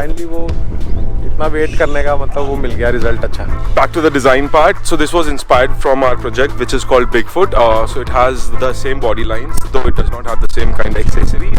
Finally वो इतना wait करने का मतलब वो मिल गया रिजल्ट अच्छा. Back to the design part. So this was inspired from our project, which is called Bigfoot. So it has the same body lines, though it does not have the same kind of accessory.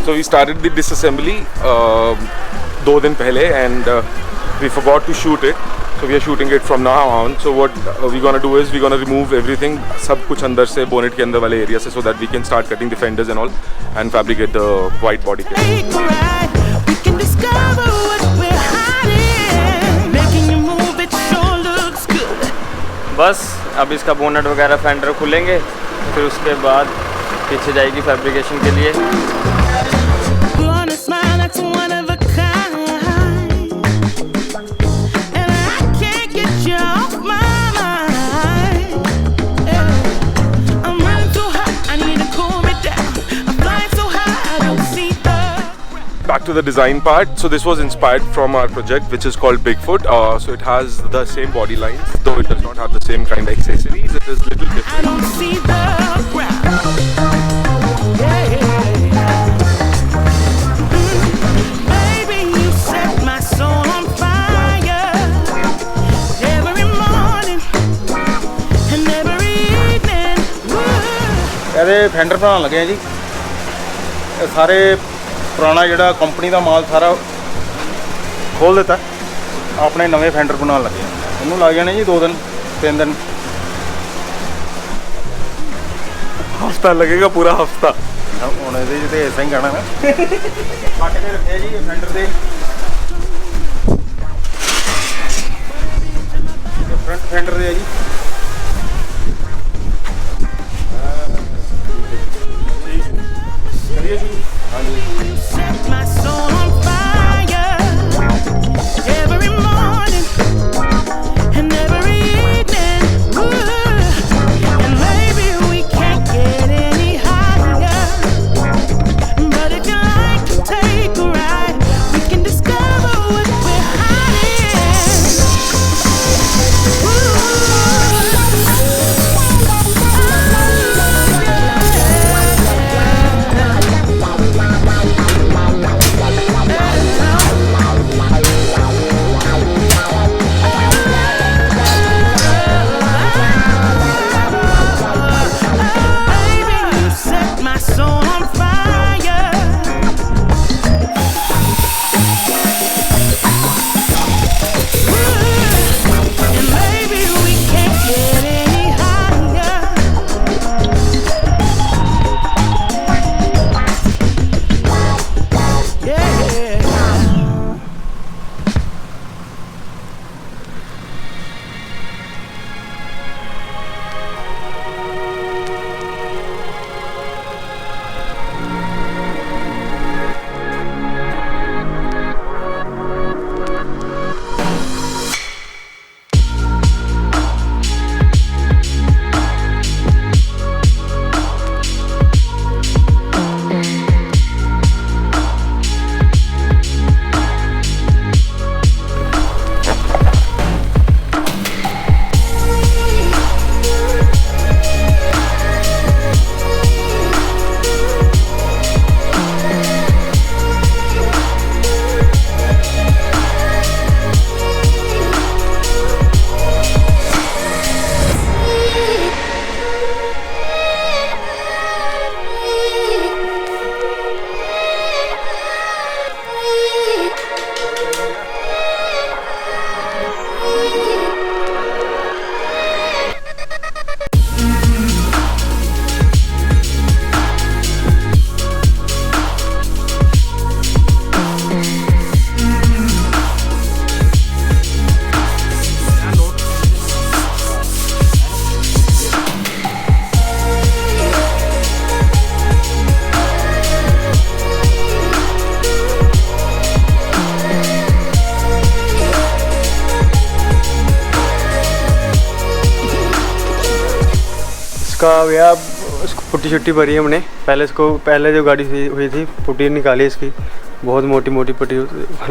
So we started the disassembly 2 दिन पहले and we forgot to shoot it. So we are shooting it from now on. So what we're gonna do is we're gonna remove everything, सब कुछ अंदर से bonnet के अंदर वाले area से, so that we can start cutting the fenders and all and fabricate the white body kit. We can discover what we're hiding, making you move, it sure looks good. बस अब इसका bonnet वगैरह fender खुलेंगे, फिर उसके बाद पीछे जाएगी फैब्रिकेशन के लिए. Gonna smile, that's one of a kind, and I can't get you off my mind. Yeah. I'm running too hot, I need to cool me down. I'm flying so high, I don't see the. Back to the design part. So this was inspired from our project, which is called Bigfoot. So it has the same body lines, though it does not have the same kind of accessories. It is little I different. don't see the ground. Yeah. Baby, you set my soul on fire. Every morning and every evening. ਇਹਦੇ fender ਬਣਾਉਣ ਲੱਗੇ ਆ ਜੀ. ਇਹ ਸਾਰੇ ਪੁਰਾਣਾ ਜਿਹੜਾ company ਦਾ ਮਾਲ ਸਾਰਾ ਖੋਲ ਦਿੱਤਾ, ਆਪਣੇ ਨਵੇਂ ਫੈਂਡਰ ਬਣਾਉਣ ਲੱਗੇ ਆ. ਇਹਨੂੰ ਲੱਗ ਜਾਣੇ ਜੀ 2 ਦਿਨ 3 ਦਿਨ. हफ्ता लगेगा, पूरा हफ्ता. ਹੁਣ ਇਹਦੇ 'ਚ ਤੇ ਐਸਾ ਹੀ ਕਹਿਣਾ ਨਾ. ਕੱਟ ਕੇ ਰੱਖਿਆ ਜੀ ਇਹ ਫੈਂਡਰ ਦੇ. ਫਰੰਟ ਫੈਂਡਰ ਦੇ ਆ ਜੀ. ਕਰੀਏ ਸ਼ੁਰੂ. ਹਾਂਜੀ. You set my soul on fire. Every morning and every evening. Ooh. And maybe we can't get any higher. But if you like to take a ride, we can discover what we're hiding. Baby, you set my soul on fire. And maybe we can't get any higher. Yeah. इसका भैया उसको putty शुट्टी भरी है हमने। पहले जो गाड़ी हुई थी पुट्टी निकाली इसकी, बहुत मोटी मोटी पुट्टी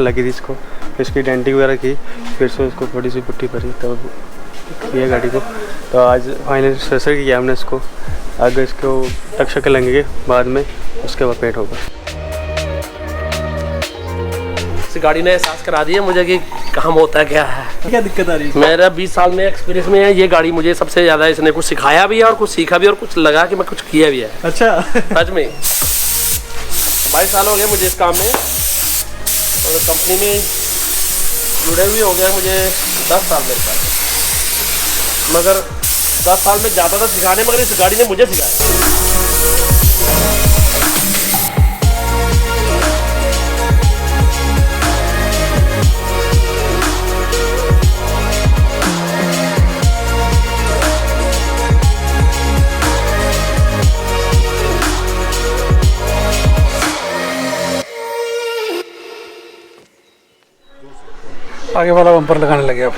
लगी थी इसको, इसकी डेंटिंग वगैरह की, फिर से उसको थोड़ी सी पुट्टी भरी तो किया गाड़ी को। तो आज फाइनल सर्जरी किया हमने इसको, आगे इसको टक्शक लगेंगे बाद में, उसके बाद पेंट होगा। इस गाड़ी ने एहसास करा दिया मुझे कि काम होता क्या है। क्या दिक्कत आ रही है? मेरा 20 साल में एक्सपीरियंस में है, ये गाड़ी मुझे सबसे ज़्यादा इसने कुछ सिखाया भी है और कुछ सीखा भी और कुछ लगा कि मैं कुछ किया भी है। अच्छा। सच में 22 साल हो गए मुझे इस काम में, और कंपनी में जुड़े हुए हो गया मुझे 10 साल मेरे साथ, मगर 10 साल में ज़्यादा था सिखाने, मगर इस गाड़ी ने मुझे सिखाया। आगे वाला बम्पर लगाने लगे अब।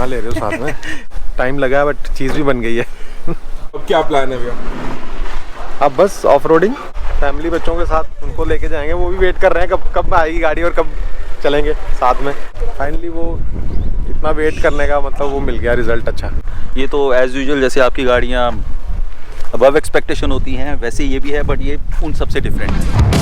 ले रहे हो साथ में। टाइम लगा बट चीज़ भी बन गई है। अब क्या प्लान है भैया? अब बस ऑफ रोडिंग, फैमिली बच्चों के साथ उनको लेके जाएंगे, वो भी वेट कर रहे हैं कब आएगी गाड़ी और कब चलेंगे साथ में। फाइनली वो इतना वेट करने का मतलब वो मिल गया रिजल्ट अच्छा। ये तो एज़ यूजुअल जैसे आपकी गाड़ियाँ अबव एक्सपेक्टेशन होती हैं वैसे ये भी है, बट ये उन सबसे डिफरेंट है।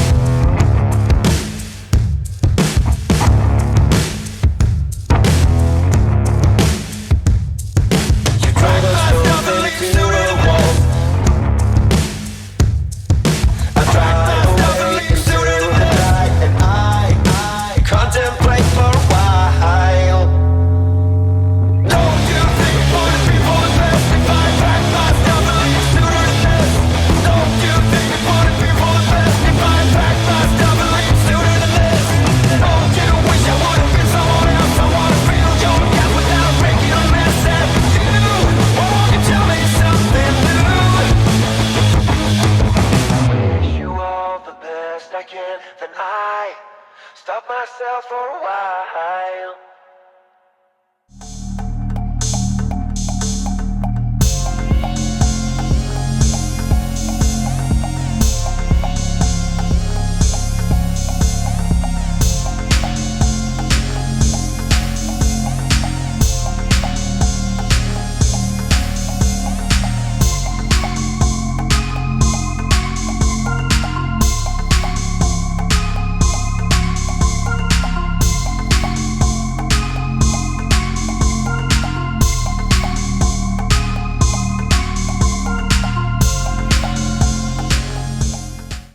Then I stop myself for a while.